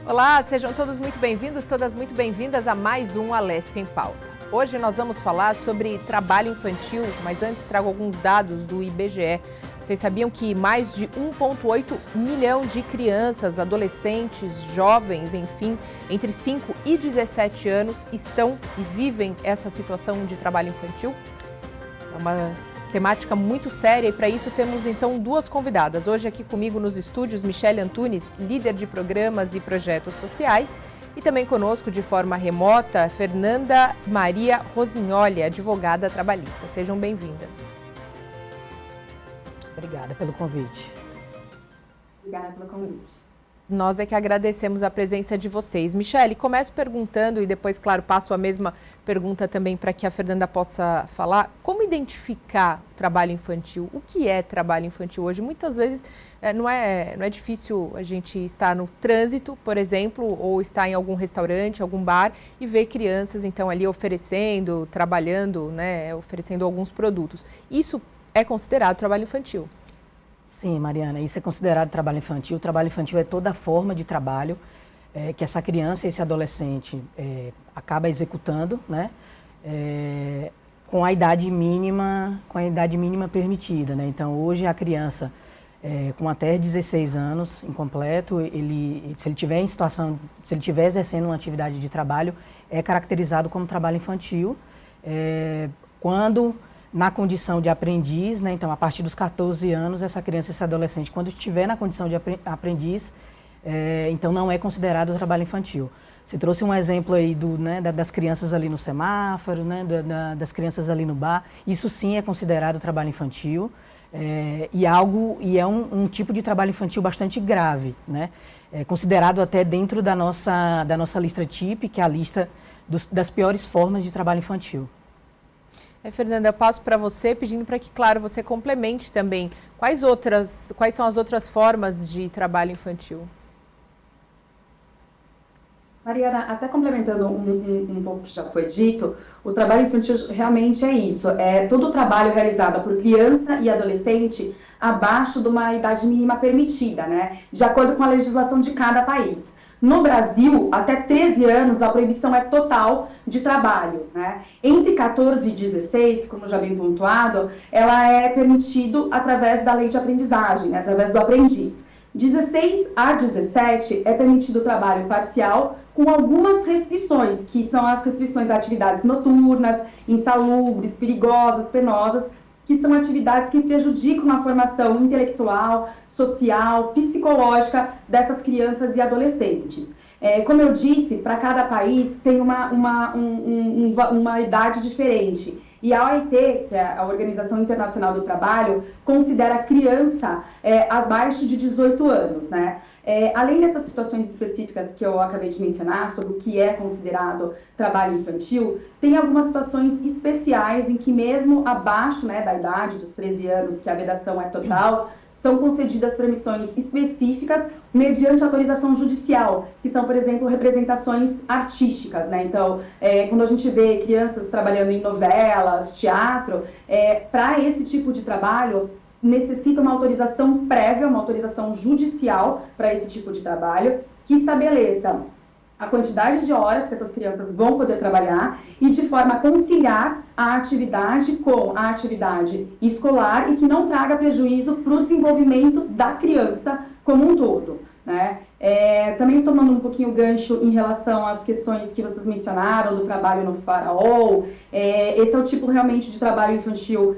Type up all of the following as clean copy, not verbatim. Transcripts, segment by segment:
Olá, sejam todos muito bem-vindos, todas muito bem-vindas a mais um Alesp em Pauta. Hoje nós vamos falar sobre trabalho infantil, mas antes trago alguns dados do IBGE. Vocês sabiam que mais de 1,8 milhão de crianças, adolescentes, jovens, enfim, entre 5 e 17 anos estão e vivem essa situação de trabalho infantil? É uma temática muito séria e para isso temos então duas convidadas. Hoje aqui comigo nos estúdios, Michele Antunes, líder de programas e projetos sociais, e também conosco de forma remota, Fernanda Maria Rosignoli, advogada trabalhista. Sejam bem-vindas. Obrigada pelo convite. Obrigada pelo convite. Nós é que agradecemos a presença de vocês. Michele, começo perguntando e depois, claro, passo a mesma pergunta também para que a Fernanda possa falar. Como identificar o trabalho infantil? O que é trabalho infantil hoje? Muitas vezes não é difícil a gente estar no trânsito, por exemplo, ou estar em algum restaurante, algum bar e ver crianças, então, ali oferecendo, trabalhando, né, oferecendo alguns produtos. Isso é considerado trabalho infantil? Sim, Mariana, isso é considerado trabalho infantil. O trabalho infantil é toda forma de trabalho que essa criança, esse adolescente acaba executando, né, com a idade mínima permitida, né? Então, hoje a criança com até 16 anos incompleto, se ele estiver exercendo uma atividade de trabalho, é caracterizado como trabalho infantil. Quando na condição de aprendiz, né? Então, a partir dos 14 anos, essa criança, esse adolescente, quando estiver na condição de aprendiz, então não é considerado trabalho infantil. Você trouxe um exemplo aí das crianças ali no semáforo, né? Das crianças ali no bar. Isso sim é considerado trabalho infantil e é um tipo de trabalho infantil bastante grave, né? É considerado até dentro da nossa lista TIP, que é a lista das piores formas de trabalho infantil. Fernanda, eu passo para você pedindo para que, claro, você complemente também. Quais são as outras formas de trabalho infantil? Mariana, até complementando um pouco o que já foi dito, o trabalho infantil realmente é isso, é todo o trabalho realizado por criança e adolescente abaixo de uma idade mínima permitida, né? De acordo com a legislação de cada país. No Brasil, até 13 anos, a proibição é total de trabalho, né? Entre 14 e 16, como já bem pontuado, ela é permitido através da lei de aprendizagem, né? Através do aprendiz. 16 a 17 é permitido o trabalho parcial com algumas restrições, que são as restrições a atividades noturnas, insalubres, perigosas, penosas, que são atividades que prejudicam a formação intelectual, social, psicológica dessas crianças e adolescentes. Como eu disse, para cada país tem uma idade diferente. E a OIT, que é a Organização Internacional do Trabalho, considera criança abaixo de 18 anos, né? Além dessas situações específicas que eu acabei de mencionar, sobre o que é considerado trabalho infantil, tem algumas situações especiais em que mesmo abaixo, né, da idade dos 13 anos, que a vedação é total, são concedidas permissões específicas mediante autorização judicial, que são, por exemplo, representações artísticas, né? Então, quando a gente vê crianças trabalhando em novelas, teatro, para esse tipo de trabalho, necessita uma autorização prévia, uma autorização judicial para esse tipo de trabalho, que estabeleça a quantidade de horas que essas crianças vão poder trabalhar e de forma a conciliar a atividade com a atividade escolar e que não traga prejuízo para o desenvolvimento da criança como um todo, né? Também tomando um pouquinho o gancho em relação às questões que vocês mencionaram do trabalho no farol, esse é o tipo realmente de trabalho infantil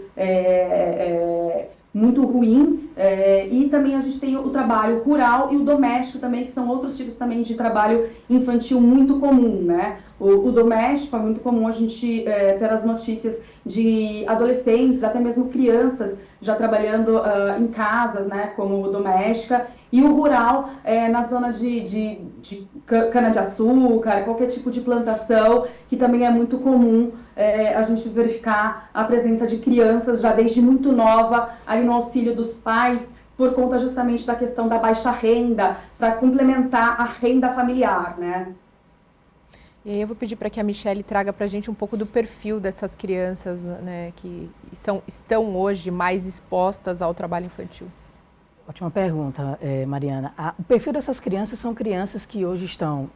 muito ruim, e também a gente tem o trabalho rural e o doméstico também, que são outros tipos também de trabalho infantil muito comum, né? O doméstico é muito comum a gente ter as notícias de adolescentes, até mesmo crianças, já trabalhando em casas, né, como doméstica, e o rural na zona de cana-de-açúcar, qualquer tipo de plantação, que também é muito comum a gente verificar a presença de crianças já desde muito nova, ali no auxílio dos pais, por conta justamente da questão da baixa renda, para complementar a renda familiar, né? E aí eu vou pedir para que a Michele traga para a gente um pouco do perfil dessas crianças, né, que estão hoje mais expostas ao trabalho infantil. Ótima pergunta, Mariana. O perfil dessas crianças são crianças que hoje estão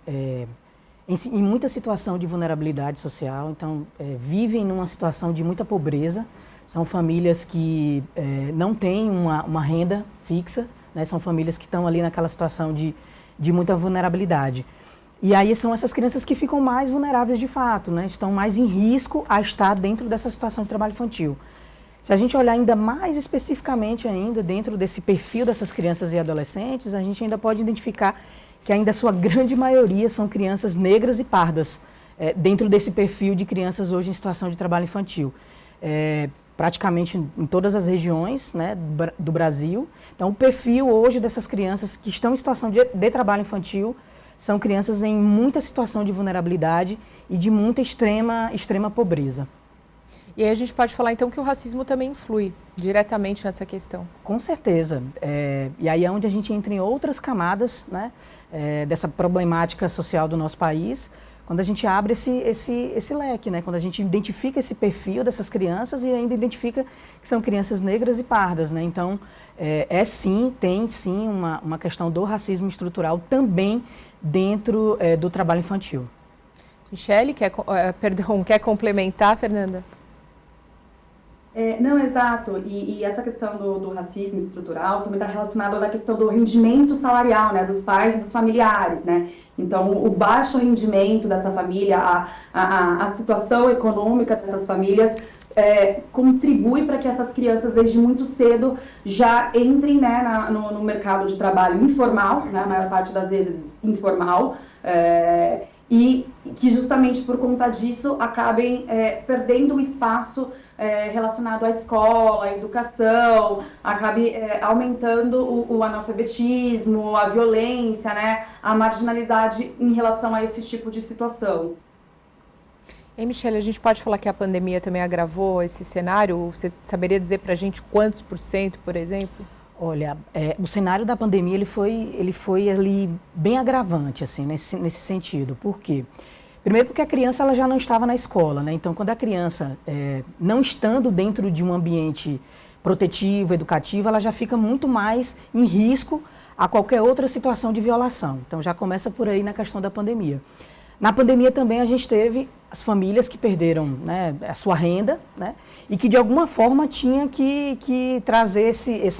em muita situação de vulnerabilidade social, então vivem numa situação de muita pobreza, são famílias que não têm uma renda fixa, né? São famílias que estão ali naquela situação de muita vulnerabilidade. E aí são essas crianças que ficam mais vulneráveis de fato, né? Estão mais em risco a estar dentro dessa situação de trabalho infantil. Se a gente olhar ainda mais especificamente ainda dentro desse perfil dessas crianças e adolescentes, a gente ainda pode identificar que ainda a sua grande maioria são crianças negras e pardas, dentro desse perfil de crianças hoje em situação de trabalho infantil. Praticamente em todas as regiões, né, do Brasil. Então, o perfil hoje dessas crianças que estão em situação de trabalho infantil são crianças em muita situação de vulnerabilidade e de muita extrema pobreza. E aí a gente pode falar, então, que o racismo também influi diretamente nessa questão. Com certeza. E aí é onde a gente entra em outras camadas, né, dessa problemática social do nosso país, quando a gente abre esse leque, né, quando a gente identifica esse perfil dessas crianças e ainda identifica que são crianças negras e pardas, né? Então, tem sim uma questão do racismo estrutural também dentro do trabalho infantil. Michele, quer complementar, Fernanda? Não, exato. E essa questão do racismo estrutural também está relacionada à questão do rendimento salarial, né, dos pais e dos familiares, né? Então, o baixo rendimento dessa família, a situação econômica dessas famílias contribui para que essas crianças, desde muito cedo, já entrem, né, no mercado de trabalho informal, né, a maior parte das vezes informal, e que justamente por conta disso acabem perdendo o espaço relacionado à escola, à educação, acabe aumentando o analfabetismo, a violência, né, a marginalidade em relação a esse tipo de situação. E, Michele, a gente pode falar que a pandemia também agravou esse cenário? Você saberia dizer para a gente quantos por cento, por exemplo? Olha, o cenário da pandemia ele foi ali bem agravante, assim, nesse sentido. Por quê? Primeiro porque a criança ela já não estava na escola, né? Então, quando a criança, não estando dentro de um ambiente protetivo, educativo, ela já fica muito mais em risco a qualquer outra situação de violação. Então, já começa por aí na questão da pandemia. Na pandemia também a gente teve as famílias que perderam, né, a sua renda, né, e que de alguma forma tinha que trazer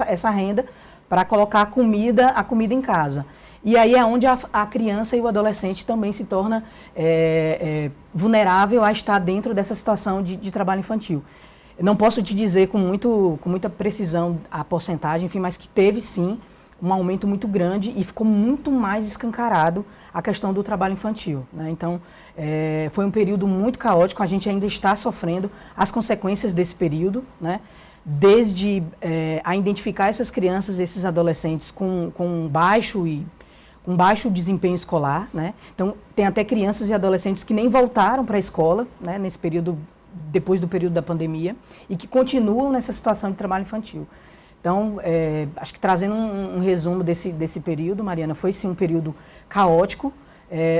essa renda para colocar a comida em casa. E aí é onde a criança e o adolescente também se torna vulnerável a estar dentro dessa situação de trabalho infantil. Eu não posso te dizer com muita precisão a porcentagem, enfim, mas que teve sim um aumento muito grande e ficou muito mais escancarado a questão do trabalho infantil, né? Então, foi um período muito caótico, a gente ainda está sofrendo as consequências desse período, né? Desde a identificar essas crianças, esses adolescentes com baixo desempenho escolar, né? Então, tem até crianças e adolescentes que nem voltaram para a escola, né, nesse período, depois do período da pandemia, e que continuam nessa situação de trabalho infantil. Então, acho que trazendo um resumo desse período, Mariana, foi sim um período caótico,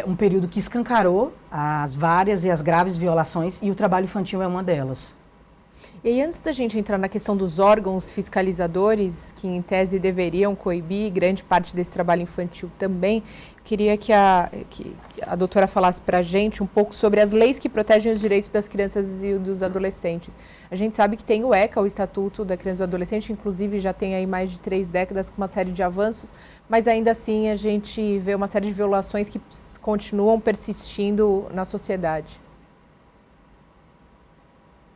um período que escancarou as várias e as graves violações, e o trabalho infantil é uma delas. E aí, antes da gente entrar na questão dos órgãos fiscalizadores, que em tese deveriam coibir grande parte desse trabalho infantil também, queria que a doutora falasse para a gente um pouco sobre as leis que protegem os direitos das crianças e dos adolescentes. A gente sabe que tem o ECA, o Estatuto da Criança e do Adolescente, inclusive já tem aí mais de 3 décadas com uma série de avanços, mas ainda assim a gente vê uma série de violações que continuam persistindo na sociedade.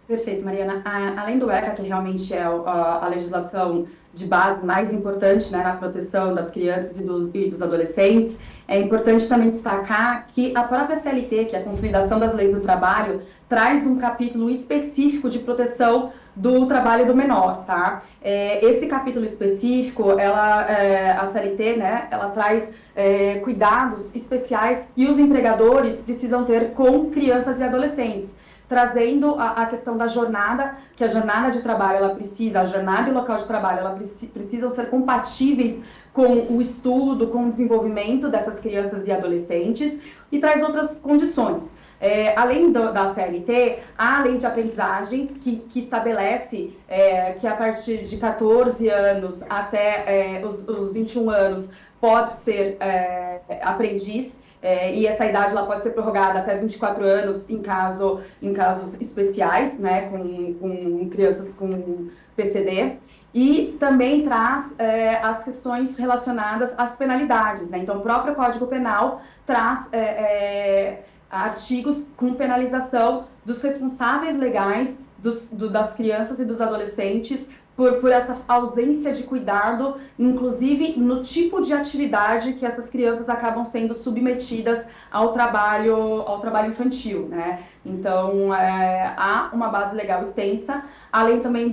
Perfeito, Mariana. Além do ECA, que realmente é a legislação de base mais importante, né, na proteção das crianças e dos adolescentes, é importante também destacar que a própria CLT, que é a Consolidação das Leis do Trabalho, traz um capítulo específico de proteção do trabalho do menor, tá? Esse capítulo específico, a CLT, né, ela traz cuidados especiais que os empregadores precisam ter com crianças e adolescentes, trazendo a questão da jornada, que a jornada de trabalho, a jornada e o local de trabalho, precisam ser compatíveis com o estudo, com o desenvolvimento dessas crianças e adolescentes, e traz outras condições. Além da CLT, há a lei de aprendizagem, que estabelece que a partir de 14 anos até os 21 anos pode ser aprendiz, e essa idade ela pode ser prorrogada até 24 anos em casos especiais, né, com crianças com PCD. E também traz as questões relacionadas às penalidades, né? Então, o próprio Código Penal traz artigos com penalização dos responsáveis legais das crianças e dos adolescentes por essa ausência de cuidado, inclusive no tipo de atividade que essas crianças acabam sendo submetidas ao trabalho infantil, né? Então, há uma base legal extensa, além também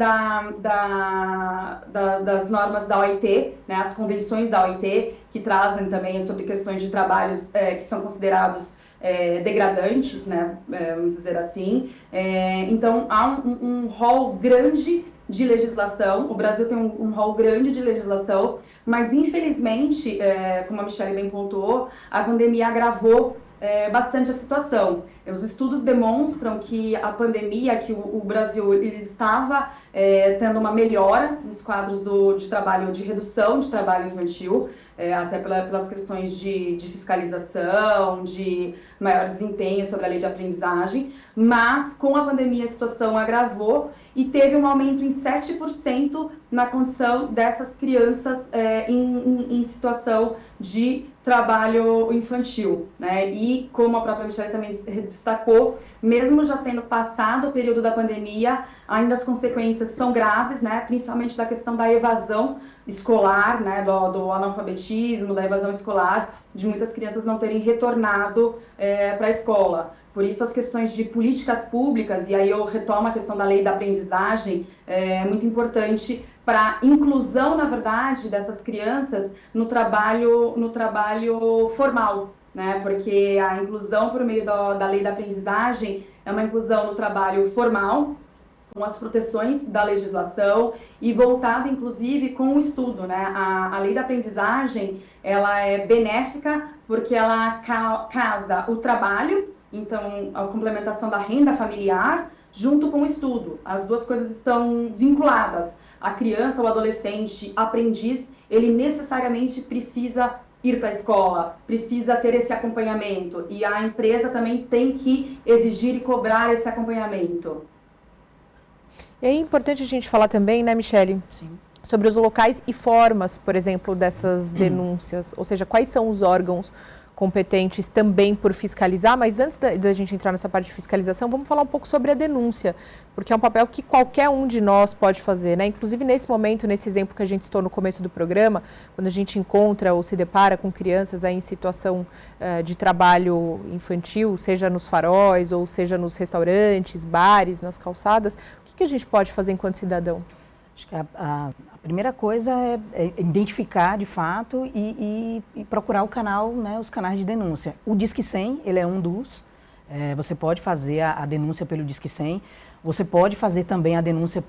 das normas da OIT, né, as convenções da OIT, que trazem também sobre questões de trabalhos que são considerados degradantes, né, vamos dizer assim. Então, há um rol grande de legislação, o Brasil tem um rol grande de legislação, mas infelizmente, como a Michele bem pontuou, a pandemia agravou bastante a situação. Os estudos demonstram que a pandemia, que o Brasil ele estava tendo uma melhora nos quadros de trabalho, de redução de trabalho infantil, até pelas questões de fiscalização, de maior desempenho sobre a lei de aprendizagem, mas com a pandemia a situação agravou e teve um aumento em 7% na condição dessas crianças em situação de trabalho infantil, né? E como a própria Michele também destacou, mesmo já tendo passado o período da pandemia, ainda as consequências são graves, né? Principalmente da questão da evasão escolar, né? Do analfabetismo, da evasão escolar, de muitas crianças não terem retornado para a escola. Por isso, as questões de políticas públicas, e aí eu retomo a questão da lei da aprendizagem, é muito importante para a inclusão, na verdade, dessas crianças no trabalho formal, né? Porque a inclusão por meio da lei da aprendizagem é uma inclusão no trabalho formal, com as proteções da legislação e voltada, inclusive, com o estudo, né? A lei da aprendizagem, ela é benéfica porque ela casa o trabalho, então, a complementação da renda familiar, junto com o estudo. As duas coisas estão vinculadas. A criança, o adolescente, aprendiz, ele necessariamente precisa ir para a escola, precisa ter esse acompanhamento. E a empresa também tem que exigir e cobrar esse acompanhamento. E é importante a gente falar também, né, Michele? Sim. Sobre os locais e formas, por exemplo, dessas denúncias. Ou seja, quais são os órgãos competentes também por fiscalizar, mas antes da gente entrar nessa parte de fiscalização, vamos falar um pouco sobre a denúncia, porque é um papel que qualquer um de nós pode fazer, né? Inclusive nesse momento, nesse exemplo que a gente citou no começo do programa, quando a gente encontra ou se depara com crianças aí em situação de trabalho infantil, seja nos faróis ou seja nos restaurantes, bares, nas calçadas, o que a gente pode fazer enquanto cidadão? Acho que a primeira coisa é identificar de fato e procurar o canal, né, os canais de denúncia. O Disque 100, ele é um dos. Você pode fazer a denúncia pelo Disque 100. Você pode fazer também a denúncia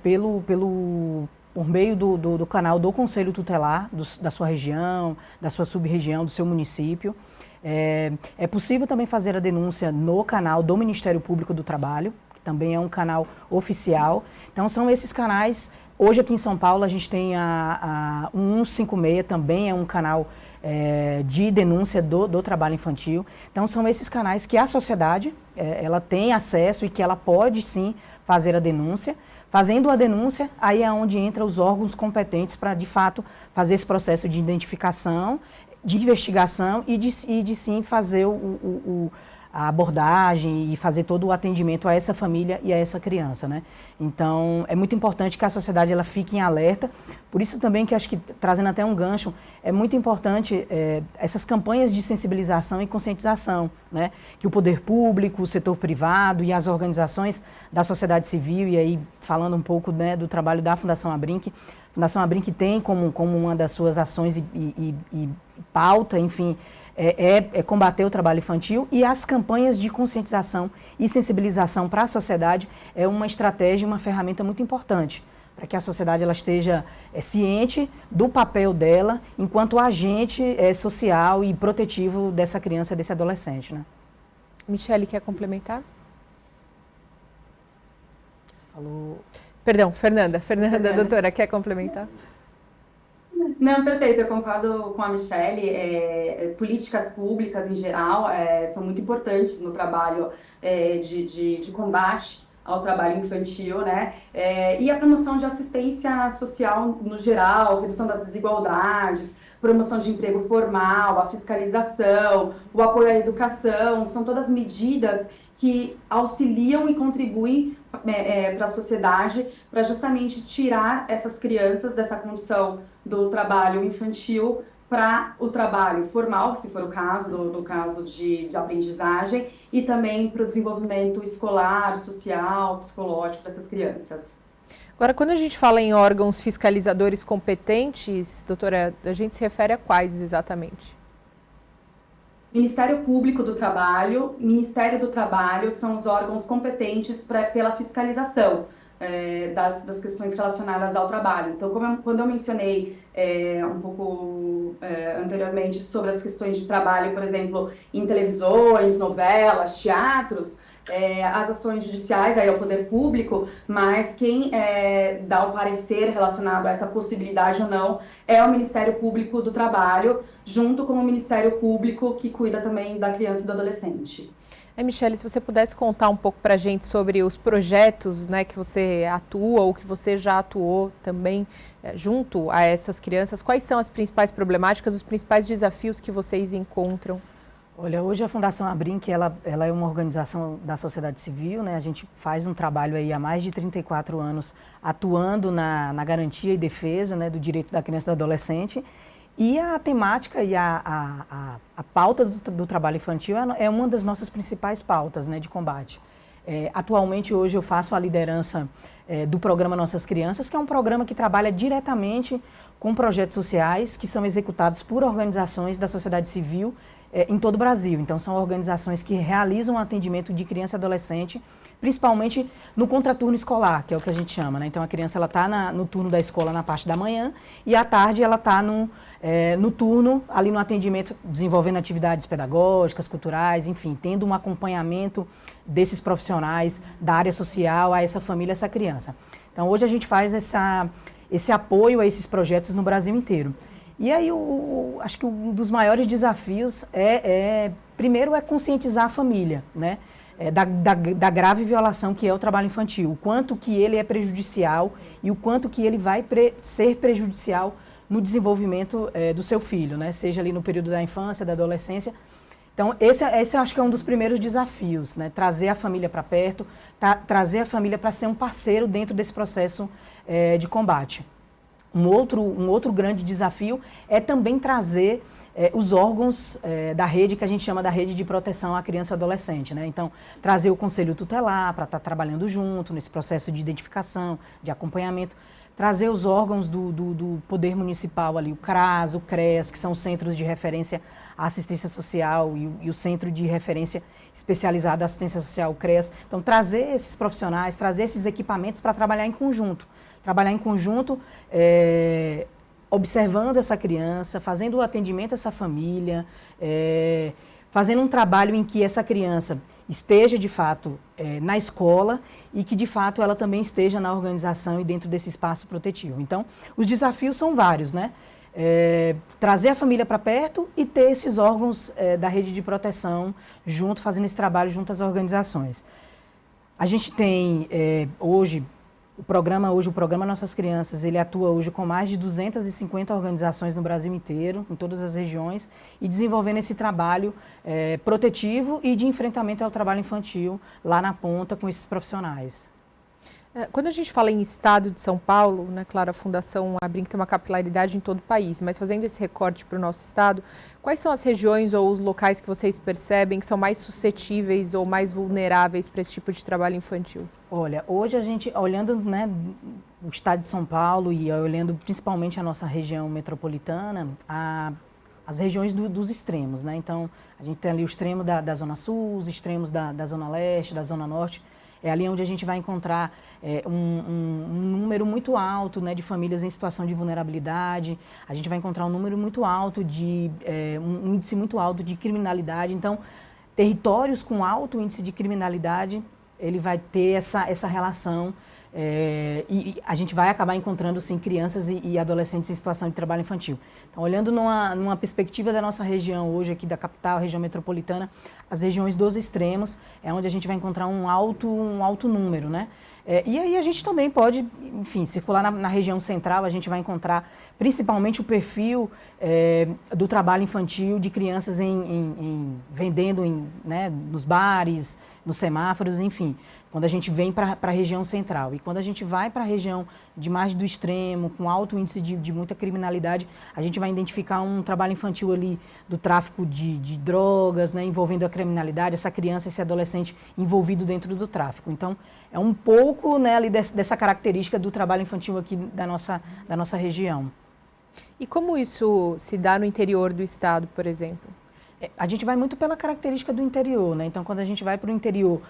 por meio do canal do Conselho Tutelar da sua região, da sua sub-região, do seu município. É possível também fazer a denúncia no canal do Ministério Público do Trabalho, que também é um canal oficial. Então, são esses canais. Hoje aqui em São Paulo a gente tem a 156, também é um canal de denúncia do trabalho infantil. Então são esses canais que a sociedade ela tem acesso e que ela pode sim fazer a denúncia. Fazendo a denúncia, aí é onde entram os órgãos competentes para de fato fazer esse processo de identificação, de investigação e de sim fazer a abordagem e fazer todo o atendimento a essa família e a essa criança, né? Então, é muito importante que a sociedade ela fique em alerta. Por isso também que acho que, trazendo até um gancho, é muito importante essas campanhas de sensibilização e conscientização, né? Que o poder público, o setor privado e as organizações da sociedade civil, e aí falando um pouco, né, do trabalho da Fundação Abrinq, a Fundação Abrinq tem como uma das suas ações e pauta, enfim, combater o trabalho infantil, e as campanhas de conscientização e sensibilização para a sociedade é uma estratégia, uma ferramenta muito importante, para que a sociedade ela esteja ciente do papel dela enquanto agente social e protetivo dessa criança, desse adolescente, né? Michele, quer complementar? Você falou... Perdão, Fernanda, doutora, quer complementar? Não, perfeito, eu concordo com a Michele. Políticas públicas, em geral, são muito importantes no trabalho de combate ao trabalho infantil, né? E a promoção de assistência social no geral, redução das desigualdades, promoção de emprego formal, a fiscalização, o apoio à educação, são todas medidas que auxiliam e contribuem para a sociedade, para justamente tirar essas crianças dessa condição do trabalho infantil para o trabalho formal, se for o caso, no caso de aprendizagem, e também para o desenvolvimento escolar, social, psicológico dessas crianças. Agora, quando a gente fala em órgãos fiscalizadores competentes, doutora, a gente se refere a quais exatamente? Ministério Público do Trabalho, Ministério do Trabalho são os órgãos competentes pela fiscalização das questões relacionadas ao trabalho. Então, quando eu mencionei um pouco anteriormente sobre as questões de trabalho, por exemplo, em televisões, novelas, teatros, as ações judiciais, aí é o poder público, mas quem dá o parecer relacionado a essa possibilidade ou não é o Ministério Público do Trabalho, junto com o Ministério Público que cuida também da criança e do adolescente. Michele, se você pudesse contar um pouco para a gente sobre os projetos, né, que você atua ou que você já atuou também junto a essas crianças, quais são as principais problemáticas, os principais desafios que vocês encontram? Olha, hoje a Fundação Abrinq, ela é uma organização da sociedade civil, né? A gente faz um trabalho aí há mais de 34 anos atuando na garantia e defesa, né, do direito da criança e do adolescente. E a temática e a pauta do trabalho infantil é uma das nossas principais pautas, né, de combate. Atualmente, hoje, eu faço a liderança do programa Nossas Crianças, que é um programa que trabalha diretamente com projetos sociais que são executados por organizações da sociedade civil em todo o Brasil. Então, são organizações que realizam atendimento de criança e adolescente, principalmente no contraturno escolar, que é o que a gente chama, né? Então, a criança está no turno da escola na parte da manhã e à tarde ela está no turno, ali no atendimento, desenvolvendo atividades pedagógicas, culturais, enfim, tendo um acompanhamento desses profissionais da área social a essa família, essa criança. Então, hoje a gente faz esse apoio a esses projetos no Brasil inteiro. E aí, acho que um dos maiores desafios primeiro, é conscientizar a família, né? Da grave violação que é o trabalho infantil, o quanto que ele é prejudicial e o quanto que ele vai ser prejudicial no desenvolvimento do seu filho, né? Seja ali no período da infância, da adolescência. Então, esse eu acho que é um dos primeiros desafios, né? Trazer a família para perto, trazer a família para ser um parceiro dentro desse processo de combate. Um outro grande desafio é também trazer os órgãos da rede, que a gente chama da rede de proteção à criança e adolescente, né? Então, trazer o conselho tutelar para estar trabalhando junto nesse processo de identificação, de acompanhamento, trazer os órgãos do poder municipal ali, o CRAS, o CREAS, que são os centros de referência à assistência social e o centro de referência especializado à assistência social, o CREAS. Então, trazer esses profissionais, trazer esses equipamentos para trabalhar em conjunto. Observando essa criança, fazendo o atendimento a essa família, fazendo um trabalho em que essa criança esteja, de fato, na escola e que, de fato, ela também esteja na organização e dentro desse espaço protetivo. Então, os desafios são vários, né? Trazer a família para perto e ter esses órgãos da rede de proteção junto, fazendo esse trabalho junto às organizações. A gente tem, hoje, o programa Nossas Crianças, ele atua hoje com mais de 250 organizações no Brasil inteiro, em todas as regiões, e desenvolvendo esse trabalho protetivo e de enfrentamento ao trabalho infantil lá na ponta com esses profissionais. Quando a gente fala em estado de São Paulo, né, claro, a Fundação Abrinq tem uma capilaridade em todo o país, mas fazendo esse recorte para o nosso estado, quais são as regiões ou os locais que vocês percebem que são mais suscetíveis ou mais vulneráveis para esse tipo de trabalho infantil? Olha, hoje a gente, olhando, né, o estado de São Paulo e olhando principalmente a nossa região metropolitana, as regiões dos extremos, né? Então, a gente tem ali o extremo da Zona Sul, os extremos da Zona Leste, da Zona Norte. É ali onde a gente vai encontrar um número muito alto, né, de famílias em situação de vulnerabilidade, a gente vai encontrar um número muito alto um índice muito alto de criminalidade. Então, territórios com alto índice de criminalidade, ele vai ter essa relação e a gente vai acabar encontrando, sim, crianças e adolescentes em situação de trabalho infantil. Então, olhando numa perspectiva da nossa região hoje, aqui da capital, região metropolitana, as regiões dos extremos é onde a gente vai encontrar um alto número, né? E aí a gente também pode, enfim, circular na região central, a gente vai encontrar principalmente o perfil do trabalho infantil de crianças vendendo né, nos bares, nos semáforos, enfim, quando a gente vem para a região central. E quando a gente vai para a região de margem do extremo, com alto índice de muita criminalidade, a gente vai identificar um trabalho infantil ali do tráfico de drogas, né, envolvendo a criminalidade, essa criança, esse adolescente envolvido dentro do tráfico. Então, é um pouco, né, ali dessa característica do trabalho infantil aqui da nossa região. E como isso se dá no interior do estado, por exemplo? A gente vai muito pela característica do interior, né? Então, quando a gente vai para o interior,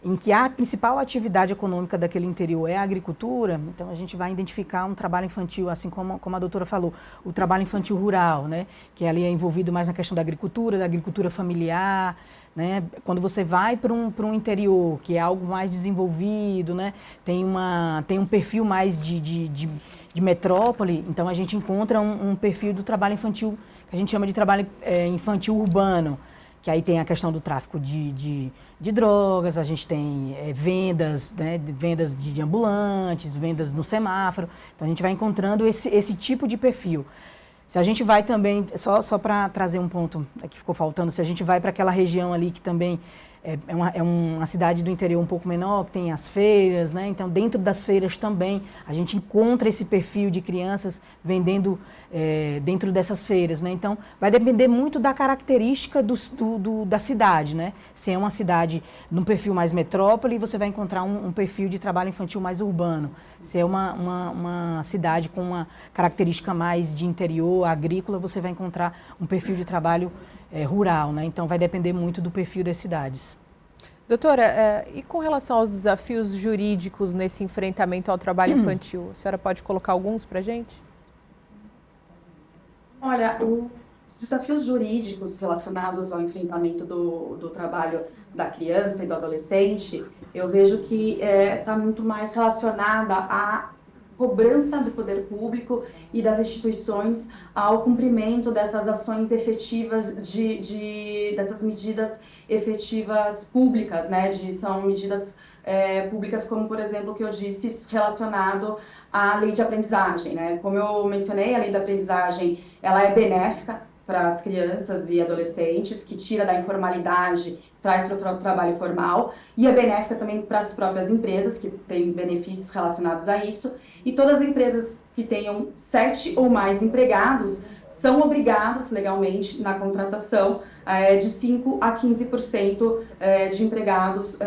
em que a principal atividade econômica daquele interior é a agricultura, então a gente vai identificar um trabalho infantil, assim como a doutora falou, o trabalho infantil rural, né? Que ali é envolvido mais na questão da agricultura familiar, né? Quando você vai para um interior, que é algo mais desenvolvido, né? Tem um perfil mais de metrópole, então a gente encontra um perfil do trabalho infantil, que a gente chama de trabalho infantil urbano, que aí tem a questão do tráfico de drogas, a gente tem vendas, né, vendas de ambulantes, vendas no semáforo, então a gente vai encontrando esse tipo de perfil. Se a gente vai também, só para trazer um ponto que ficou faltando, se a gente vai para aquela região ali que também é uma cidade do interior um pouco menor, que tem as feiras, né? Então, dentro das feiras também, a gente encontra esse perfil de crianças vendendo dentro dessas feiras, né? Então, vai depender muito da característica da cidade, né? Se é uma cidade num perfil mais metrópole, você vai encontrar um perfil de trabalho infantil mais urbano. Se é uma cidade com uma característica mais de interior, agrícola, você vai encontrar um perfil de trabalho rural, né? Então, vai depender muito do perfil das cidades. Doutora, e com relação aos desafios jurídicos nesse enfrentamento ao trabalho infantil, a senhora pode colocar alguns para a gente? Olha, os desafios jurídicos relacionados ao enfrentamento do trabalho da criança e do adolescente, eu vejo que está muito mais relacionada à cobrança do poder público e das instituições ao cumprimento dessas ações efetivas, dessas medidas efetivas públicas, né? São medidas públicas como, por exemplo, o que eu disse relacionado à lei de aprendizagem, né? Como eu mencionei, a lei da aprendizagem, ela é benéfica para as crianças e adolescentes, que tira da informalidade, traz para o trabalho formal, e é benéfica também para as próprias empresas, que têm benefícios relacionados a isso, e todas as empresas que tenham 7 ou mais empregados são obrigados legalmente na contratação de 5% a 15% de empregados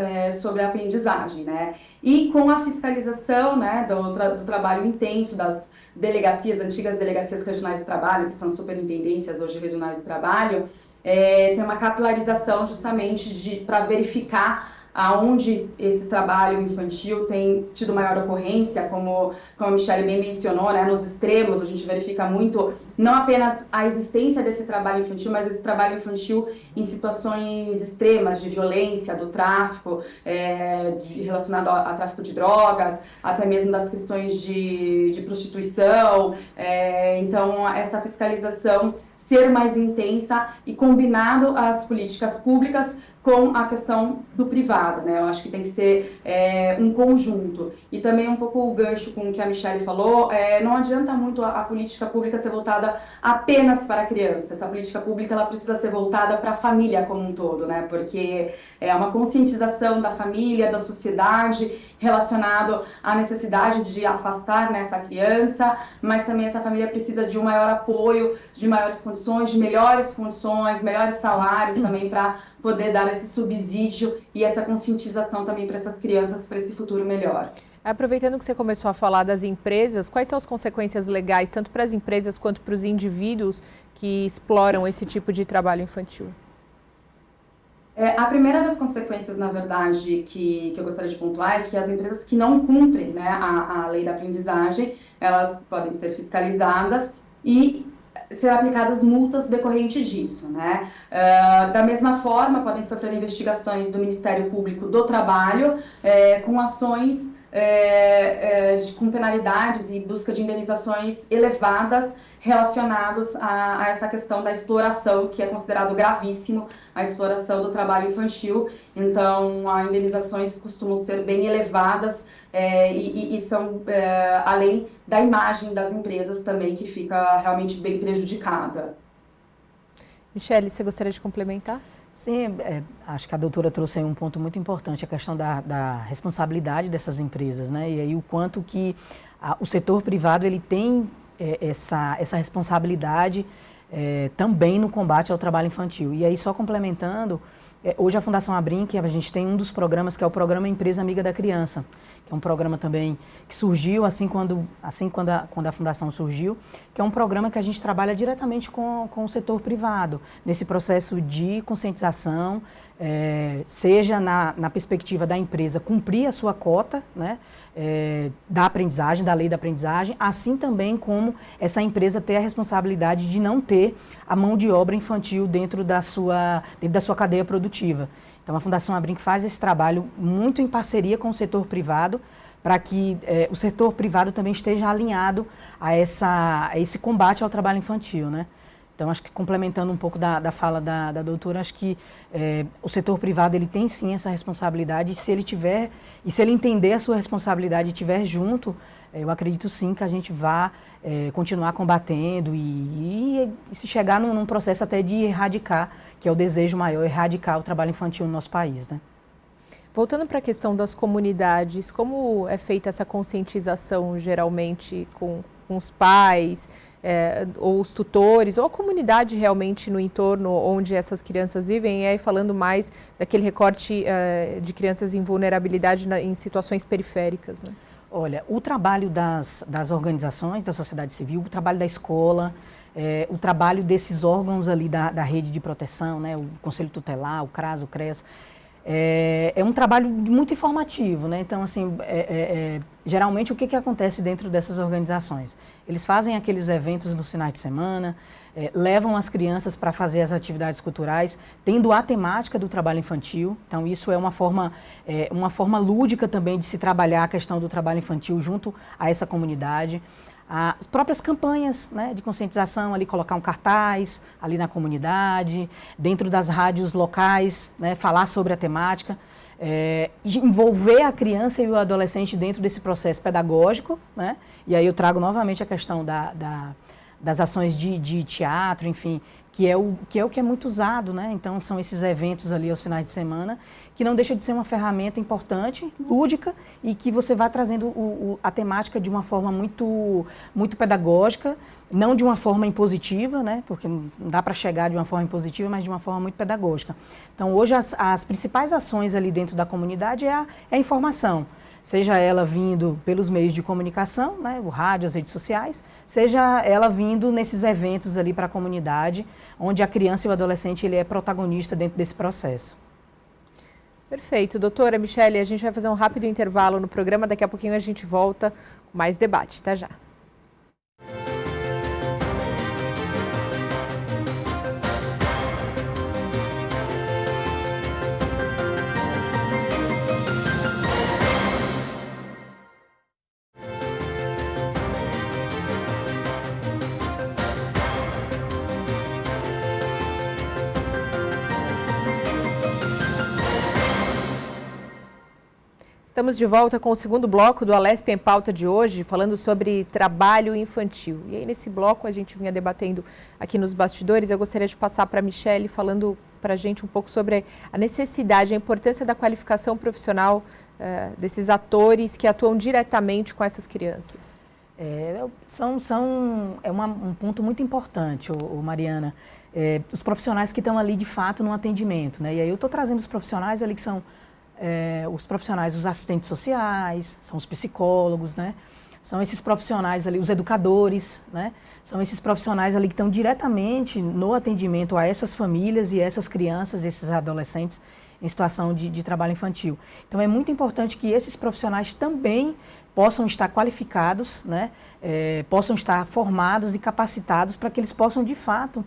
sobre a aprendizagem, né? E com a fiscalização, né, do trabalho intenso das delegacias, antigas delegacias regionais do trabalho, que são superintendências hoje regionais do trabalho, tem uma capilarização justamente para verificar aonde esse trabalho infantil tem tido maior ocorrência, como a Michele bem mencionou, né, nos extremos, a gente verifica muito, não apenas a existência desse trabalho infantil, mas esse trabalho infantil em situações extremas de violência, do tráfico, relacionado a tráfico de drogas, até mesmo das questões de prostituição. Então, essa fiscalização ser mais intensa e combinado às políticas públicas com a questão do privado, né? Eu acho que tem que ser um conjunto. E também um pouco o gancho com o que a Michele falou, não adianta muito a política pública ser voltada apenas para a criança. Essa política pública ela precisa ser voltada para a família como um todo, né? Porque é uma conscientização da família, da sociedade, relacionado à necessidade de afastar, né, essa criança, mas também essa família precisa de um maior apoio, de maiores condições, de melhores condições, melhores salários também para poder dar esse subsídio e essa conscientização também para essas crianças, para esse futuro melhor. Aproveitando que você começou a falar das empresas, quais são as consequências legais, tanto para as empresas quanto para os indivíduos que exploram esse tipo de trabalho infantil? A primeira das consequências, na verdade, que eu gostaria de pontuar é que as empresas que não cumprem, né, a lei da aprendizagem, elas podem ser fiscalizadas e ser aplicadas multas decorrentes disso, né? Da mesma forma, podem sofrer investigações do Ministério Público do Trabalho com ações com penalidades e busca de indenizações elevadas relacionados a essa questão da exploração, que é considerado gravíssimo, a exploração do trabalho infantil. Então, as indenizações costumam ser bem elevadas e são além da imagem das empresas também, que fica realmente bem prejudicada. Michele, você gostaria de complementar? Sim, acho que a doutora trouxe aí um ponto muito importante, a questão da responsabilidade dessas empresas, né? E aí o quanto que o setor privado ele tem essa responsabilidade também no combate ao trabalho infantil. E aí, só complementando, hoje a Fundação Abrinq, a gente tem um dos programas que é o Programa Empresa Amiga da Criança, que é um programa também que surgiu quando a Fundação surgiu, que é um programa que a gente trabalha diretamente com o setor privado, nesse processo de conscientização, seja na perspectiva da empresa cumprir a sua cota, né, da aprendizagem, da lei da aprendizagem, assim também como essa empresa ter a responsabilidade de não ter a mão de obra infantil dentro da sua cadeia produtiva. Então, a Fundação Abrinq faz esse trabalho muito em parceria com o setor privado, para que o setor privado também esteja alinhado a esse combate ao trabalho infantil, né? Então, acho que complementando um pouco da fala da doutora, acho que o setor privado ele tem sim essa responsabilidade, e se ele entender a sua responsabilidade e estiver junto, eu acredito sim que a gente vá continuar combatendo e se chegar num processo até de erradicar, que é o desejo maior, erradicar o trabalho infantil no nosso país, né? Voltando para a questão das comunidades, como é feita essa conscientização geralmente com os pais, ou os tutores, ou a comunidade realmente no entorno onde essas crianças vivem, e aí falando mais daquele recorte de crianças em vulnerabilidade em situações periféricas, né? Olha, o trabalho das organizações da sociedade civil, o trabalho da escola, o trabalho desses órgãos ali da rede de proteção, né, o Conselho Tutelar, o CRAS, o CRES, é um trabalho muito informativo, né? Então, assim, geralmente o que acontece dentro dessas organizações? Eles fazem aqueles eventos nos finais de semana, levam as crianças para fazer as atividades culturais, tendo a temática do trabalho infantil. Então, isso é uma forma lúdica também de se trabalhar a questão do trabalho infantil junto a essa comunidade. As próprias campanhas, né, de conscientização, ali colocar um cartaz ali na comunidade, dentro das rádios locais, né, falar sobre a temática, envolver a criança e o adolescente dentro desse processo pedagógico, né, e aí eu trago novamente a questão das ações de teatro, enfim, que é o que é muito usado, né? Então, são esses eventos ali aos finais de semana, que não deixa de ser uma ferramenta importante, lúdica, e que você vai trazendo a temática de uma forma muito, muito pedagógica, não de uma forma impositiva, né? Porque não dá para chegar de uma forma impositiva, mas de uma forma muito pedagógica. Então, hoje, as principais ações ali dentro da comunidade é a informação. Seja ela vindo pelos meios de comunicação, né, o rádio, as redes sociais, seja ela vindo nesses eventos ali para a comunidade, onde a criança e o adolescente ele é protagonista dentro desse processo. Perfeito. Doutora Michele, a gente vai fazer um rápido intervalo no programa, daqui a pouquinho a gente volta com mais debate. Até já. Estamos de volta com o segundo bloco do Alesp em Pauta de hoje, falando sobre trabalho infantil. E aí, nesse bloco, a gente vinha debatendo aqui nos bastidores. Eu gostaria de passar para a Michele, falando para a gente um pouco sobre a necessidade, a importância da qualificação profissional desses atores que atuam diretamente com essas crianças. Um ponto muito importante, Mariana. Os profissionais que estão ali, de fato, no atendimento, né? E aí eu estou trazendo os profissionais ali que são... os profissionais, os assistentes sociais, são os psicólogos, né? São esses profissionais ali, os educadores, né? São esses profissionais ali que estão diretamente no atendimento a essas famílias e essas crianças, esses adolescentes em situação de trabalho infantil. Então, é muito importante que esses profissionais também possam estar qualificados, né? Possam estar formados e capacitados para que eles possam, de fato,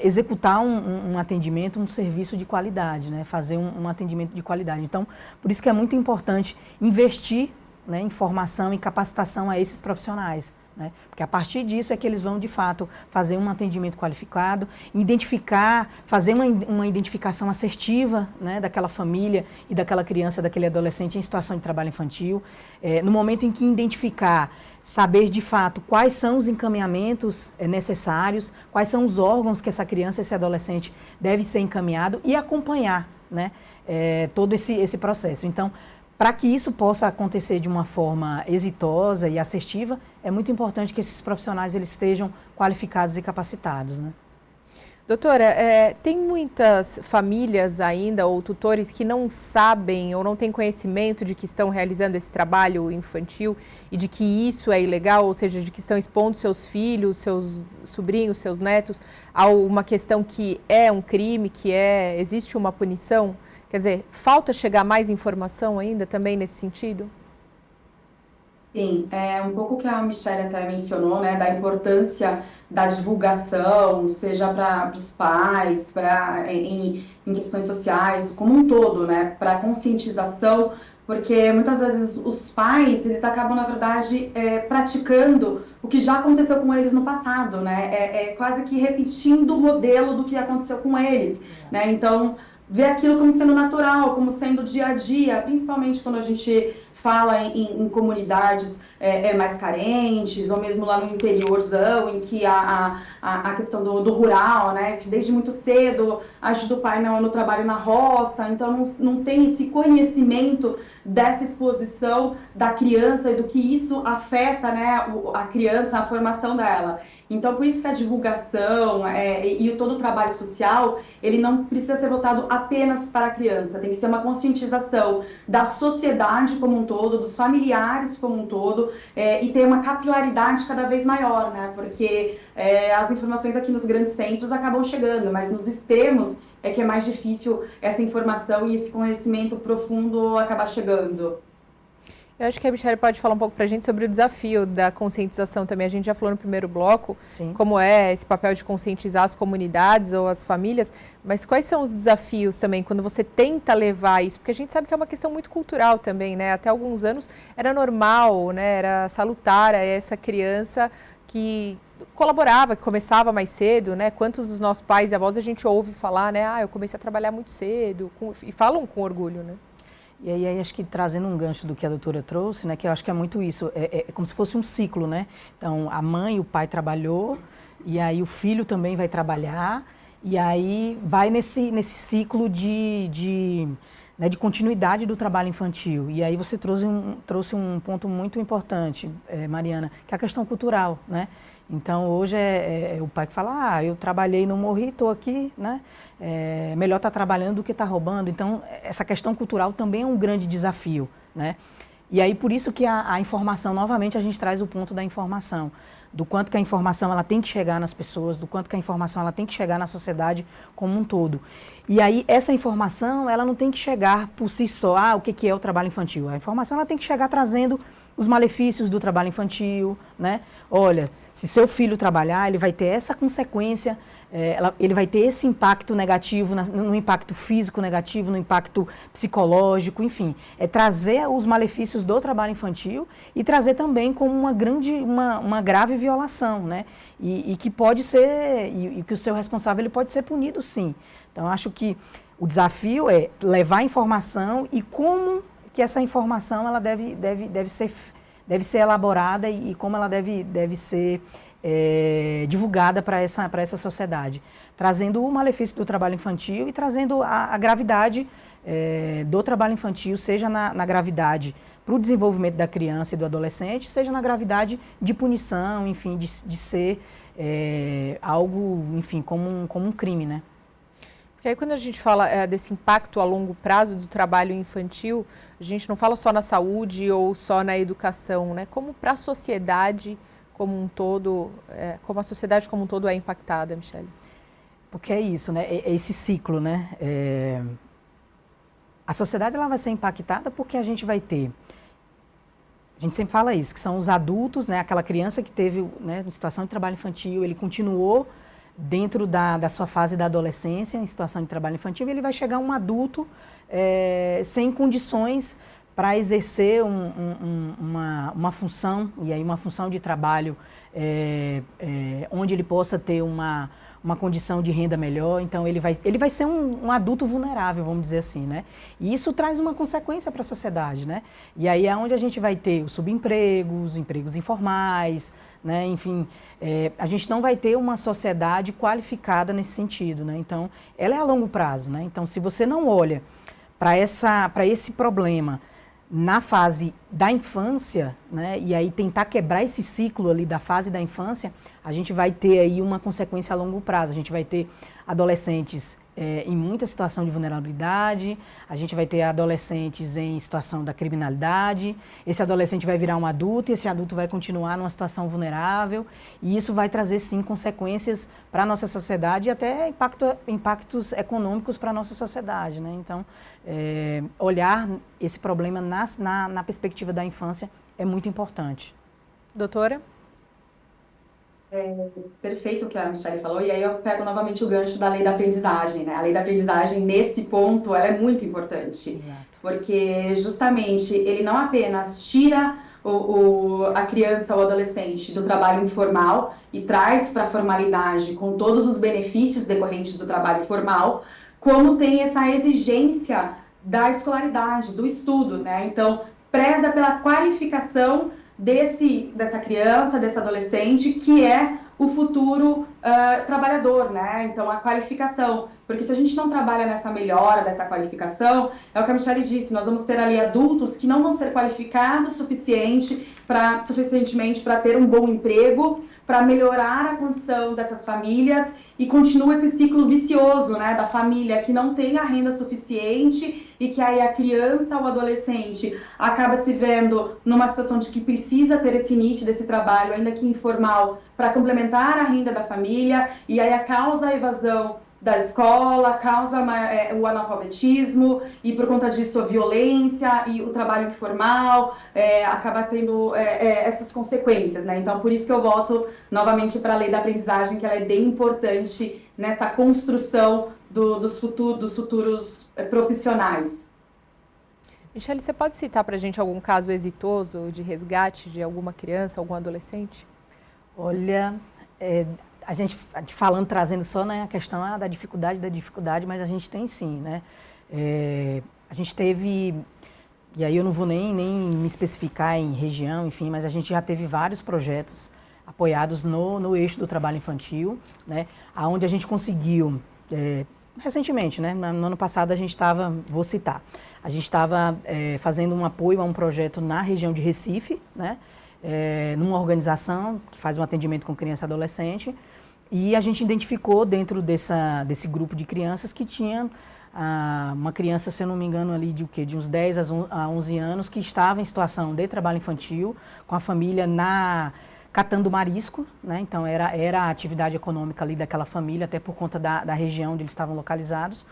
executar um atendimento, um serviço de qualidade, né? Fazer um atendimento de qualidade. Então, por isso que é muito importante investir, né, em formação e capacitação a esses profissionais, né? Porque a partir disso é que eles vão, de fato, fazer um atendimento qualificado, identificar, fazer uma identificação assertiva, né, daquela família e daquela criança, daquele adolescente em situação de trabalho infantil. No momento em que identificar, saber, de fato, quais são os encaminhamentos necessários, quais são os órgãos que essa criança, esse adolescente deve ser encaminhado e acompanhar, né, todo esse processo. Então, para que isso possa acontecer de uma forma exitosa e assertiva, é muito importante que esses profissionais eles estejam qualificados e capacitados, né? Doutora, tem muitas famílias ainda ou tutores que não sabem ou não têm conhecimento de que estão realizando esse trabalho infantil e de que isso é ilegal, ou seja, de que estão expondo seus filhos, seus sobrinhos, seus netos a uma questão que é um crime, existe uma punição? Quer dizer, falta chegar mais informação ainda também nesse sentido? Sim, um pouco que a Michelle até mencionou, né, da importância da divulgação, seja para os pais, em questões sociais, como um todo, né, para conscientização, porque muitas vezes os pais, eles acabam, na verdade, praticando o que já aconteceu com eles no passado, né, quase que repetindo o modelo do que aconteceu com eles, né, então ver aquilo como sendo natural, como sendo dia a dia, principalmente quando a gente fala em comunidades mais carentes, ou mesmo lá no interiorzão, em que a questão do rural, né, que desde muito cedo ajuda o pai no trabalho na roça, então não tem esse conhecimento dessa exposição da criança e do que isso afeta, né, a criança, a formação dela. Então, por isso que a divulgação e todo o trabalho social, ele não precisa ser voltado apenas para a criança, tem que ser uma conscientização da sociedade como um todo, dos familiares como um todo, e ter uma capilaridade cada vez maior, né? Porque as informações aqui nos grandes centros acabam chegando, mas nos extremos é que é mais difícil essa informação e esse conhecimento profundo acabar chegando. Eu acho que a Michelle pode falar um pouco para a gente sobre o desafio da conscientização também. A gente já falou no primeiro bloco, sim, como é esse papel de conscientizar as comunidades ou as famílias, mas quais são os desafios também quando você tenta levar isso? Porque a gente sabe que é uma questão muito cultural também, né? Até alguns anos era normal, né? Era salutar a essa criança que colaborava, que começava mais cedo, né? Quantos dos nossos pais e avós a gente ouve falar, né? Eu comecei a trabalhar muito cedo, e falam com orgulho, né? E aí, acho que trazendo um gancho do que a doutora trouxe, né, que eu acho que é muito isso, é como se fosse um ciclo, né? Então, a mãe e o pai trabalhou, e aí o filho também vai trabalhar, e aí vai nesse ciclo de continuidade do trabalho infantil. E aí você trouxe um ponto muito importante, Mariana, que é a questão cultural, né? Então, hoje o pai que fala, eu trabalhei, não morri, estou aqui, né? Melhor estar trabalhando do que estar roubando. Então, essa questão cultural também é um grande desafio, né? E aí, por isso que a informação, novamente, a gente traz o ponto da informação, do quanto que a informação ela tem que chegar nas pessoas, do quanto que a informação ela tem que chegar na sociedade como um todo. E aí, essa informação, ela não tem que chegar por si só, o que é o trabalho infantil. A informação ela tem que chegar trazendo os malefícios do trabalho infantil, né? Olha, se seu filho trabalhar, ele vai ter essa consequência, ele vai ter esse impacto negativo, no impacto físico negativo, no impacto psicológico, enfim. É trazer os malefícios do trabalho infantil e trazer também como uma grave violação, né? E que pode ser, e que o seu responsável ele pode ser punido, sim. Então, acho que o desafio é levar a informação e como que essa informação ela deve ser elaborada e como ela deve ser divulgada para essa sociedade, trazendo o malefício do trabalho infantil e trazendo a gravidade do trabalho infantil, seja na gravidade para o desenvolvimento da criança e do adolescente, seja na gravidade de punição, enfim, de ser algo, enfim, como um crime, né? Porque aí quando a gente fala desse impacto a longo prazo do trabalho infantil, a gente não fala só na saúde ou só na educação, né? Como para a sociedade como um todo, como a sociedade como um todo é impactada, Michele? Porque é isso, né? É esse ciclo, né? A sociedade ela vai ser impactada porque a gente vai ter, a gente sempre fala isso, que são os adultos, né? Aquela criança que teve, né, situação de trabalho infantil, ele continuou dentro da sua fase da adolescência, em situação de trabalho infantil, ele vai chegar um adulto sem condições para exercer uma função, e aí uma função de trabalho onde ele possa ter uma condição de renda melhor. Então ele vai ser um adulto vulnerável, vamos dizer assim, né? E isso traz uma consequência para a sociedade, né? E aí é onde a gente vai ter o subemprego, os empregos informais, né? Enfim, a gente não vai ter uma sociedade qualificada nesse sentido, né? Então, ela é a longo prazo, né? Então, se você não olha para esse problema na fase da infância, né, e aí tentar quebrar esse ciclo ali da fase da infância, a gente vai ter aí uma consequência a longo prazo. A gente vai ter adolescentes em muita situação de vulnerabilidade, a gente vai ter adolescentes em situação da criminalidade, esse adolescente vai virar um adulto e esse adulto vai continuar numa situação vulnerável, e isso vai trazer sim consequências para a nossa sociedade e até impactos econômicos para a nossa sociedade, né? Então, olhar esse problema na perspectiva da infância é muito importante. Doutora? Perfeito o que a Michele falou, e aí eu pego novamente o gancho da lei da aprendizagem, né? A lei da aprendizagem, nesse ponto, ela é muito importante. Exato. Porque, justamente, ele não apenas tira a criança ou adolescente do trabalho informal e traz para a formalidade com todos os benefícios decorrentes do trabalho formal, como tem essa exigência da escolaridade, do estudo, né? Então, preza pela qualificação dessa criança, desse adolescente, que é o futuro trabalhador, né? Então, a qualificação. Porque se a gente não trabalha nessa melhora dessa qualificação, é o que a Michele disse, nós vamos ter ali adultos que não vão ser qualificados suficientemente para ter um bom emprego, para melhorar a condição dessas famílias, e continua esse ciclo vicioso, né, da família que não tem a renda suficiente e que aí a criança ou adolescente acaba se vendo numa situação de que precisa ter esse início desse trabalho, ainda que informal, para complementar a renda da família, e aí causa a evasão da escola, causa o analfabetismo, e por conta disso a violência e o trabalho informal acaba tendo essas consequências, né? Então, por isso que eu volto novamente para a lei da aprendizagem, que ela é bem importante nessa construção dos futuros profissionais. Michele, você pode citar para a gente algum caso exitoso de resgate de alguma criança, algum adolescente? Olha, a gente falando, trazendo só, né, a questão da dificuldade, mas a gente tem sim, né? A gente teve, e aí eu não vou nem me especificar em região, enfim, mas a gente já teve vários projetos apoiados no eixo do trabalho infantil, né? Onde a gente conseguiu, recentemente, né? No ano passado a gente estava, vou citar, a gente estava fazendo um apoio a um projeto na região de Recife, né? Numa organização que faz um atendimento com criança e adolescente, e a gente identificou dentro desse grupo de crianças que tinha uma criança, se eu não me engano, ali de uns 10 a 11 anos, que estava em situação de trabalho infantil, com a família catando marisco, né? Então era a atividade econômica ali daquela família, até por conta da região onde eles estavam localizados.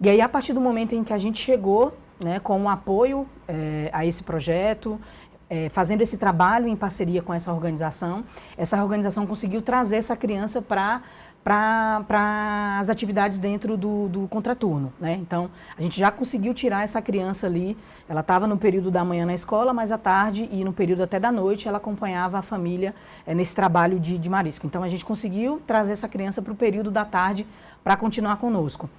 E aí, a partir do momento em que a gente chegou, né, com um apoio a esse projeto, fazendo esse trabalho em parceria com essa organização conseguiu trazer essa criança para as atividades dentro do contraturno, né? Então, a gente já conseguiu tirar essa criança ali, ela estava no período da manhã na escola, mas à tarde e no período até da noite ela acompanhava a família nesse trabalho de marisco. Então, a gente conseguiu trazer essa criança para o período da tarde para continuar conosco.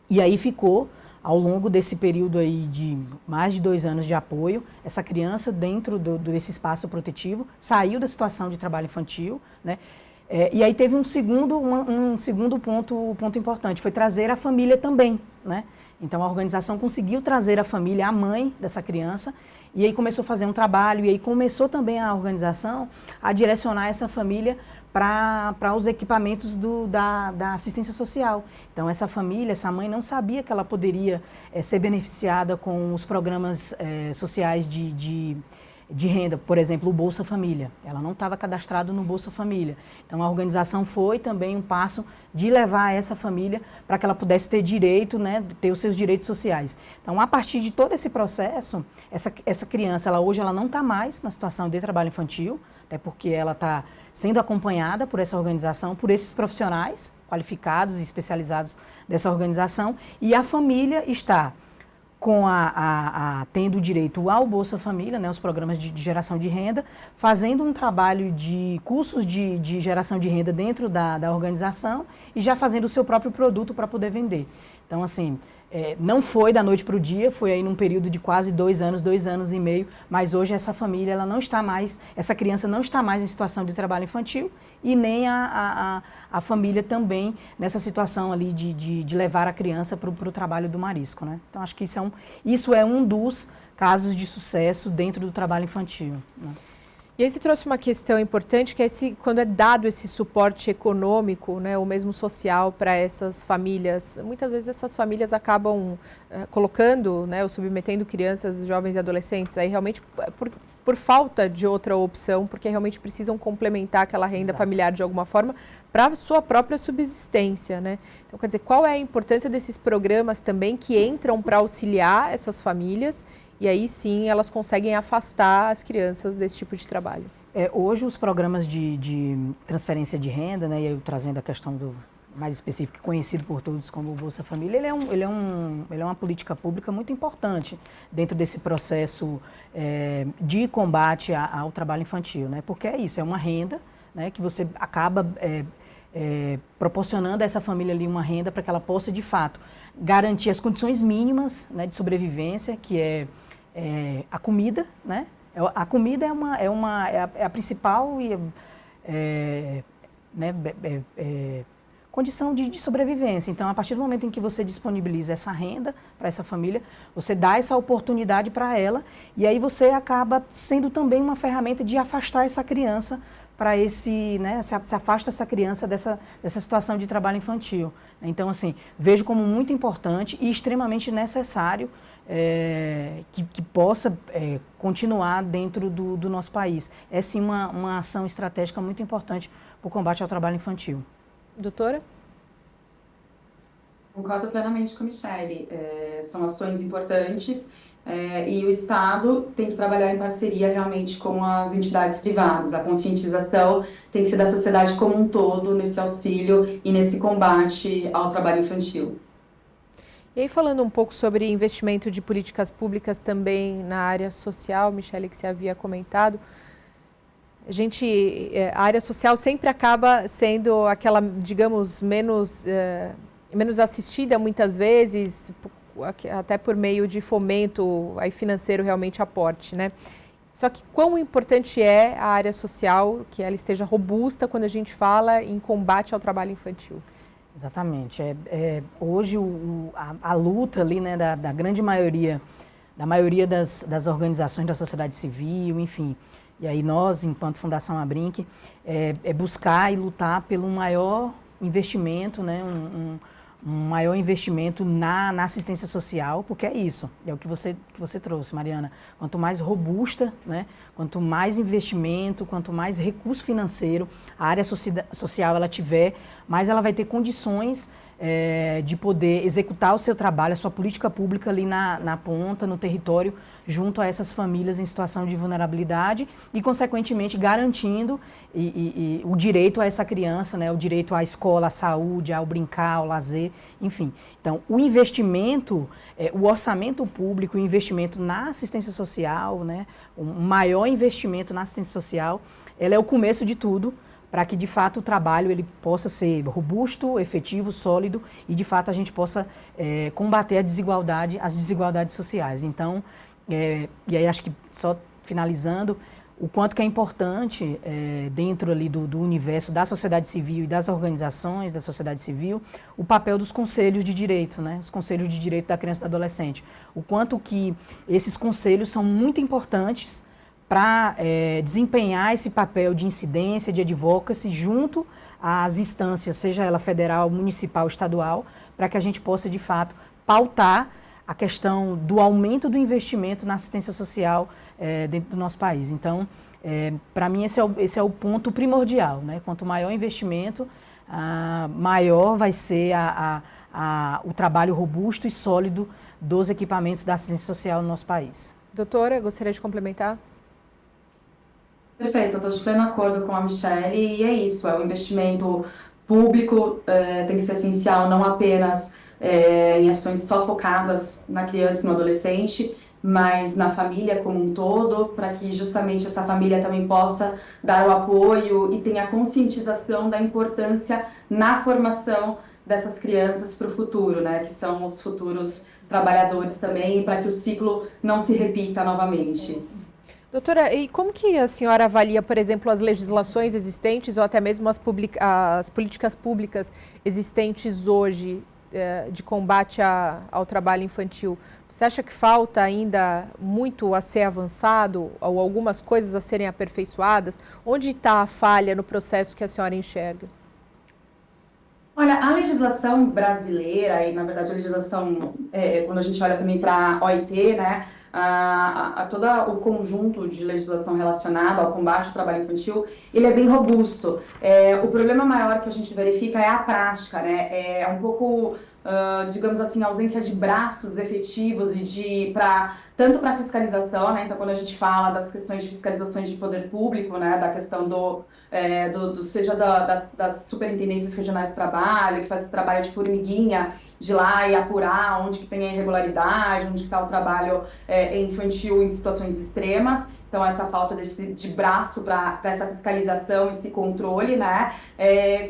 E aí ficou, ao longo desse período aí de mais de 2 anos de apoio, essa criança dentro desse espaço protetivo saiu da situação de trabalho infantil, né? E aí teve um segundo ponto importante, foi trazer a família também, né? Então a organização conseguiu trazer a família, a mãe dessa criança, e aí começou a fazer um trabalho, e aí começou também a organização a direcionar essa família para os equipamentos da assistência social. Então, essa família, essa mãe não sabia que ela poderia ser beneficiada com os programas sociais de renda, por exemplo, o Bolsa Família. Ela não estava cadastrada no Bolsa Família. Então, a organização foi também um passo de levar essa família para que ela pudesse ter direito, né, ter os seus direitos sociais. Então, a partir de todo esse processo, essa criança, hoje ela não está mais na situação de trabalho infantil, até porque ela está sendo acompanhada por essa organização, por esses profissionais qualificados e especializados dessa organização, e a família está tendo direito ao Bolsa Família, né, os programas de geração de renda, fazendo um trabalho de cursos de geração de renda dentro da organização e já fazendo o seu próprio produto para poder vender. Então, assim, não foi da noite para o dia, foi aí num período de quase 2 anos e meio, mas hoje essa família, ela não está mais, essa criança não está mais em situação de trabalho infantil e nem a família também nessa situação ali de levar a criança para o trabalho do marisco, né? Então, acho que isso é um dos casos de sucesso dentro do trabalho infantil, né? E aí você trouxe uma questão importante, que é quando é dado esse suporte econômico, né, ou mesmo social para essas famílias, muitas vezes essas famílias acabam colocando, né, ou submetendo crianças, jovens e adolescentes, aí realmente por falta de outra opção, porque realmente precisam complementar aquela renda Exato. familiar de alguma forma para a sua própria subsistência, né? Então, quer dizer, qual é a importância desses programas também que entram para auxiliar essas famílias? E aí sim elas conseguem afastar as crianças desse tipo de trabalho. Hoje os programas de transferência de renda, né, e eu trazendo a questão do mais específico, conhecido por todos como o Bolsa Família, ele é uma política pública muito importante dentro desse processo de combate ao trabalho infantil, né? Porque é isso, é uma renda, né, que você acaba proporcionando a essa família ali uma renda para que ela possa de fato garantir as condições mínimas, né, de sobrevivência, que é a comida, né? A comida é a principal condição de sobrevivência. Então, a partir do momento em que você disponibiliza essa renda para essa família, você dá essa oportunidade para ela e aí você acaba sendo também uma ferramenta de afastar essa criança para né, se afasta essa criança dessa situação de trabalho infantil. Então, assim, vejo como muito importante e extremamente necessário que possa continuar dentro do nosso país. É sim uma ação estratégica muito importante para o combate ao trabalho infantil. Doutora? Concordo plenamente com a Michele. São ações importantes e o Estado tem que trabalhar em parceria realmente com as entidades privadas. A conscientização tem que ser da sociedade como um todo nesse auxílio e nesse combate ao trabalho infantil. E aí, falando um pouco sobre investimento de políticas públicas também na área social, Michele, que você havia comentado, a área social sempre acaba sendo aquela, digamos, menos assistida muitas vezes, até por meio de fomento aí financeiro realmente aporte, né? Só que quão importante é a área social, que ela esteja robusta quando a gente fala em combate ao trabalho infantil? Exatamente. Hoje a luta ali, né, da grande maioria, das organizações da sociedade civil, enfim, e aí nós, enquanto Fundação Abrinq, é buscar e lutar pelo maior investimento, né, um maior investimento na assistência social, porque é isso, é o que você trouxe, Mariana. Quanto mais robusta, né, quanto mais investimento, quanto mais recurso financeiro a área social ela tiver, mais ela vai ter condições de poder executar o seu trabalho, a sua política pública ali na ponta, no território, junto a essas famílias em situação de vulnerabilidade e, consequentemente, garantindo o direito a essa criança, né, o direito à escola, à saúde, ao brincar, ao lazer, enfim. Então, o investimento, o orçamento público, o investimento na assistência social, né, o maior investimento na assistência social, ela é o começo de tudo, para que, de fato, o trabalho ele possa ser robusto, efetivo, sólido e, de fato, a gente possa combater as desigualdades sociais. Então, e aí acho que, só finalizando, o quanto que é importante, dentro ali do universo da sociedade civil e das organizações da sociedade civil, o papel dos conselhos de direito, né? Os conselhos de direito da criança e do adolescente. O quanto que esses conselhos são muito importantes para desempenhar esse papel de incidência, de advocacy, junto às instâncias, seja ela federal, municipal, estadual, para que a gente possa, de fato, pautar a questão do aumento do investimento na assistência social dentro do nosso país. Então, para mim, esse é o ponto primordial, né? Quanto maior o investimento, maior vai ser o trabalho robusto e sólido dos equipamentos da assistência social no nosso país. Doutora, gostaria de complementar? Perfeito, estou de pleno acordo com a Michelle, e é isso, o investimento público tem que ser essencial, não apenas em ações só focadas na criança e no adolescente, mas na família como um todo, para que justamente essa família também possa dar o apoio e tenha conscientização da importância na formação dessas crianças para o futuro, né, que são os futuros trabalhadores também, para que o ciclo não se repita novamente. Doutora, e como que a senhora avalia, por exemplo, as legislações existentes ou até mesmo as políticas públicas existentes hoje de combate ao trabalho infantil? Você acha que falta ainda muito a ser avançado ou algumas coisas a serem aperfeiçoadas? Onde está a falha no processo que a senhora enxerga? Olha, a legislação brasileira, e na verdade a legislação, quando a gente olha também para a OIT, né, todo o conjunto de legislação relacionada ao combate ao trabalho infantil, ele é bem robusto. O problema maior que a gente verifica é a prática, né, é um pouco, digamos assim, a ausência de braços efetivos e tanto para fiscalização, né, então quando a gente fala das questões de fiscalizações de poder público, né, da questão seja das superintendências regionais do trabalho, que faz esse trabalho de formiguinha, de ir lá e apurar onde que tem a irregularidade, onde que está o trabalho infantil em situações extremas. Então, essa falta de braço para essa fiscalização, esse controle, né?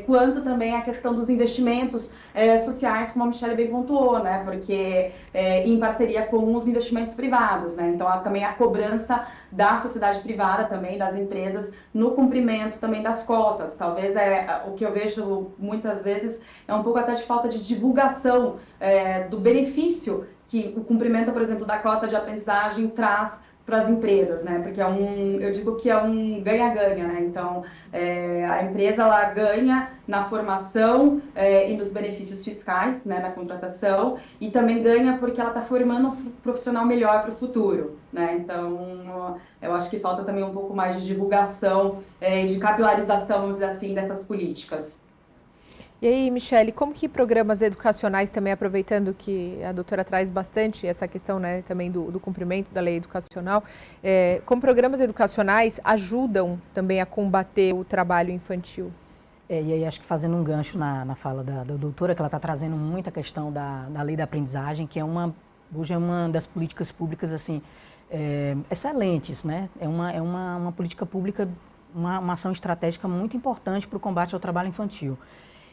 Quanto também a questão dos investimentos sociais, como a Michelle bem pontuou, né? Porque em parceria com os investimentos privados, né? Então, também a cobrança da sociedade privada também, das empresas, no cumprimento também das cotas. Talvez o que eu vejo muitas vezes é um pouco até de falta de divulgação do benefício que o cumprimento, por exemplo, da cota de aprendizagem traz para as empresas, né? Porque eu digo que é um ganha-ganha, né? Então, a empresa, ela ganha na formação e nos benefícios fiscais, né? Na contratação, e também ganha porque ela está formando um profissional melhor para o futuro, né? Então, eu acho que falta também um pouco mais de divulgação e de capilarização, vamos dizer assim, dessas políticas. E aí, Michelle, como que programas educacionais, também aproveitando que a doutora traz bastante essa questão, né, também do cumprimento da lei educacional, como programas educacionais ajudam também a combater o trabalho infantil? E aí acho que fazendo um gancho na fala da doutora, que ela está trazendo muita questão da lei da aprendizagem, que hoje é uma das políticas públicas assim, excelentes, né? É uma política pública, uma ação estratégica muito importante para o combate ao trabalho infantil.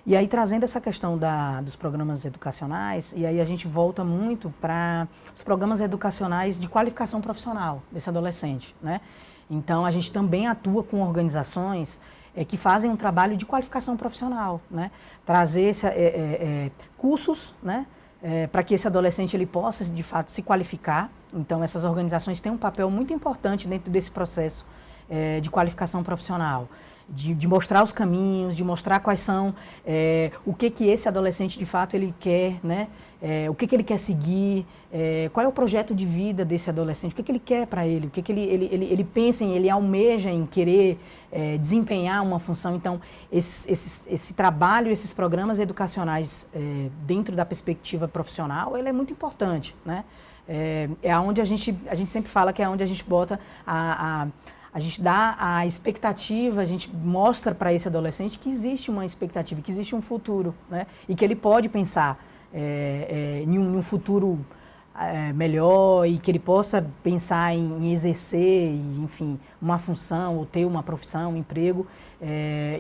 E aí, trazendo essa questão dos programas educacionais, e aí a gente volta muito para os programas educacionais de qualificação profissional desse adolescente, né? Então, a gente também atua com organizações que fazem um trabalho de qualificação profissional, né? Trazer cursos, né? Para que esse adolescente ele possa, de fato, se qualificar. Então, essas organizações têm um papel muito importante dentro desse processo de qualificação profissional. De mostrar os caminhos, de mostrar quais são, o que esse adolescente de fato ele quer, né? O que ele quer seguir, qual é o projeto de vida desse adolescente, o que ele quer para ele, o que ele pensa ele almeja em querer desempenhar uma função. Então, esse trabalho, esses programas educacionais dentro da perspectiva profissional, ele é muito importante, né? Onde a gente sempre fala que é onde a gente bota a gente dá a expectativa, a gente mostra para esse adolescente que existe uma expectativa, que existe um futuro, né? E que ele pode pensar em um futuro melhor e que ele possa pensar em exercer, enfim, uma função ou ter uma profissão, um emprego.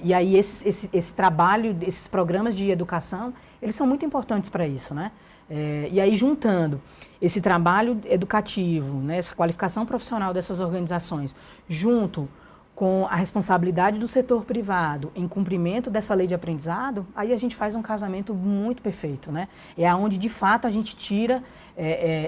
E aí esse trabalho, esses programas de educação, eles são muito importantes para isso, né? E aí juntando esse trabalho educativo, né, essa qualificação profissional dessas organizações, junto com a responsabilidade do setor privado em cumprimento dessa lei de aprendizado, aí a gente faz um casamento muito perfeito, né? É onde, de fato, a gente tira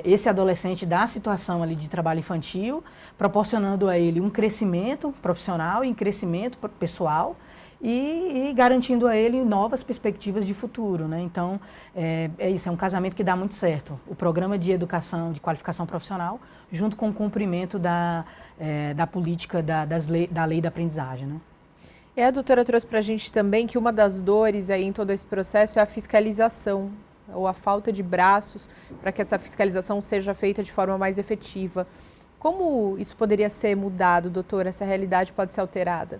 esse adolescente da situação ali de trabalho infantil, proporcionando a ele um crescimento profissional e um crescimento pessoal e garantindo a ele novas perspectivas de futuro, né? Então, é isso, é um casamento que dá muito certo. O programa de educação, de qualificação profissional, junto com o cumprimento da política da lei da aprendizagem, né? E a doutora trouxe para a gente também que uma das dores aí em todo esse processo é a fiscalização, ou a falta de braços para que essa fiscalização seja feita de forma mais efetiva. Como isso poderia ser mudado, doutora? Essa realidade pode ser alterada?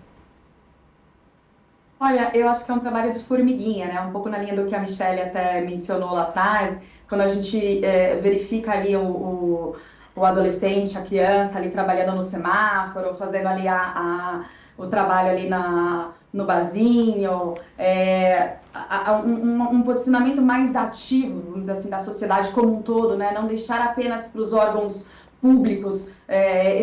Olha, eu acho que é um trabalho de formiguinha, né? Um pouco na linha do que a Michelle até mencionou lá atrás, quando a gente verifica ali o adolescente, a criança ali trabalhando no semáforo, fazendo ali o trabalho ali no barzinho, um posicionamento mais ativo, vamos dizer assim, da sociedade como um todo, né? Não deixar apenas para os órgãos públicos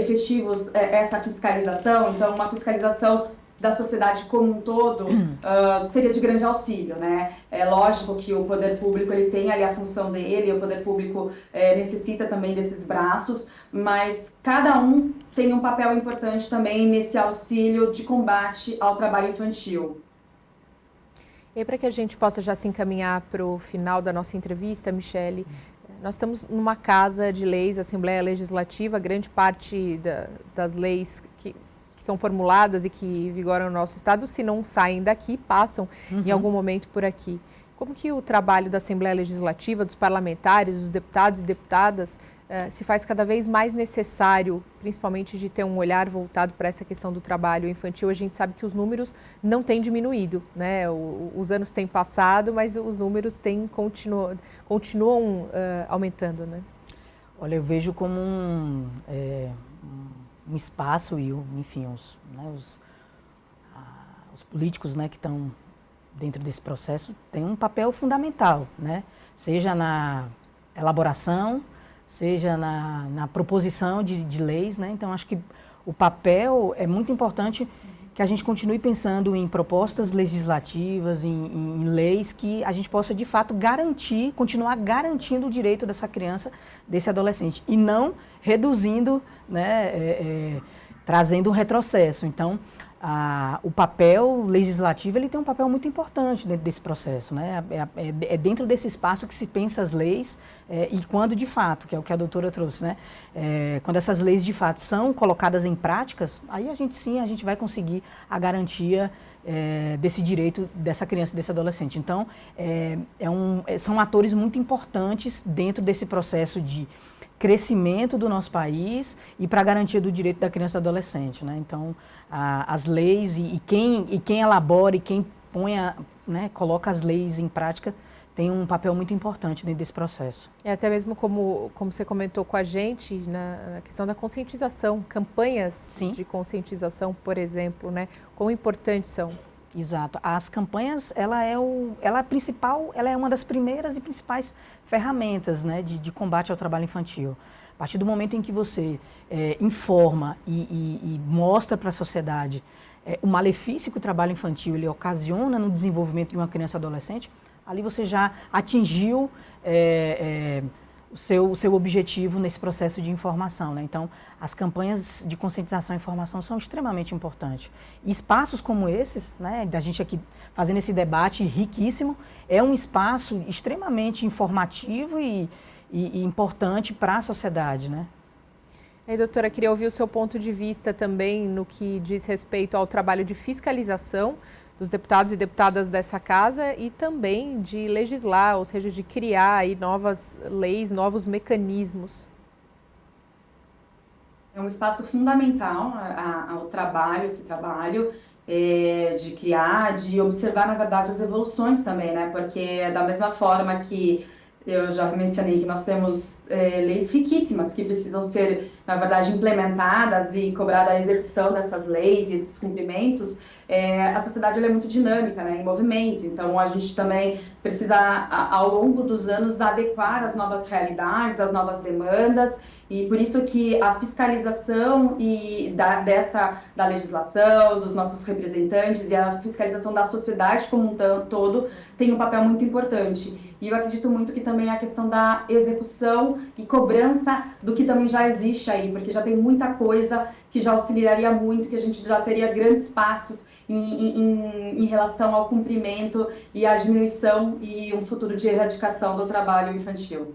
efetivos essa fiscalização. Então, uma fiscalização da sociedade como um todo seria de grande auxílio, né? É lógico que o poder público ele tem ali a função dele, o poder público necessita também desses braços, mas cada um tem um papel importante também nesse auxílio de combate ao trabalho infantil. E para que a gente possa já se encaminhar para o final da nossa entrevista, Michelle, nós estamos numa casa de leis, Assembleia Legislativa, grande parte das leis que são formuladas e que vigoram no nosso estado, se não saem daqui, passam em algum momento por aqui. Como que o trabalho da Assembleia Legislativa, dos parlamentares, dos deputados e deputadas, se faz cada vez mais necessário, principalmente de ter um olhar voltado para essa questão do trabalho infantil? A gente sabe que os números não têm diminuído, né? Os anos têm passado, mas os números continuam aumentando, né? Olha, eu vejo como um espaço e, enfim, os políticos, né, que estão dentro desse processo têm um papel fundamental, né? Seja na elaboração, seja na proposição de leis, né? Então, acho que o papel é muito importante que a gente continue pensando em propostas legislativas, em leis que a gente possa, de fato, continuar garantindo o direito dessa criança, desse adolescente, e não reduzindo, né, trazendo um retrocesso. Então, o papel legislativo ele tem um papel muito importante dentro desse processo, né? É dentro desse espaço que se pensa as leis e quando de fato, que é o que a doutora trouxe, né? Quando essas leis de fato são colocadas em práticas, aí a gente vai conseguir a garantia desse direito dessa criança, desse adolescente. Então, são atores muito importantes dentro desse processo de crescimento do nosso país e para a garantia do direito da criança e do adolescente, né? Então, as leis e quem elabora e quem coloca as leis em prática tem um papel muito importante dentro desse processo. Até mesmo como você comentou com a gente, na questão da conscientização, campanhas Sim. de conscientização, por exemplo, né? Quão importantes são? Exato. As campanhas, ela é uma das primeiras e principais ferramentas, né, de combate ao trabalho infantil. A partir do momento em que você informa e mostra para a sociedade o malefício que o trabalho infantil ele ocasiona no desenvolvimento de uma criança e adolescente, ali você já atingiu o seu objetivo nesse processo de informação, né? Então, as campanhas de conscientização e informação são extremamente importantes. E espaços como esses, né, da gente aqui fazendo esse debate riquíssimo, é um espaço extremamente informativo e importante para a sociedade, né? E, doutora, queria ouvir o seu ponto de vista também no que diz respeito ao trabalho de fiscalização dos deputados e deputadas dessa casa e também de legislar, ou seja, de criar aí novas leis, novos mecanismos. É um espaço fundamental ao trabalho, esse trabalho de criar, de observar, na verdade, as evoluções também, né? Porque da mesma forma que eu já mencionei que nós temos leis riquíssimas que precisam ser, na verdade, implementadas e cobrada a execução dessas leis e esses cumprimentos, a sociedade ela é muito dinâmica, né, em movimento, então a gente também precisa, ao longo dos anos, adequar as novas realidades, as novas demandas, e por isso que a fiscalização da legislação, dos nossos representantes e a fiscalização da sociedade como um todo tem um papel muito importante. E eu acredito muito que também a questão da execução e cobrança do que também já existe aí, porque já tem muita coisa que já auxiliaria muito, que a gente já teria grandes passos em relação ao cumprimento e à diminuição e um futuro de erradicação do trabalho infantil.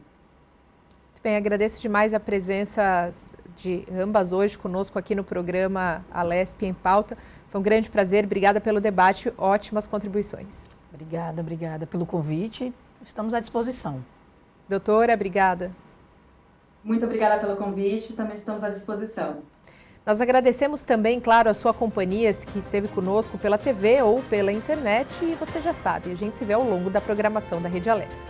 Bem, agradeço demais a presença de ambas hoje conosco aqui no programa Alesp em Pauta. Foi um grande prazer, obrigada pelo debate, ótimas contribuições. Obrigada pelo convite, estamos à disposição. Doutora, obrigada. Muito obrigada pelo convite, também estamos à disposição. Nós agradecemos também, claro, a sua companhia que esteve conosco pela TV ou pela internet e você já sabe, a gente se vê ao longo da programação da Rede Alesp.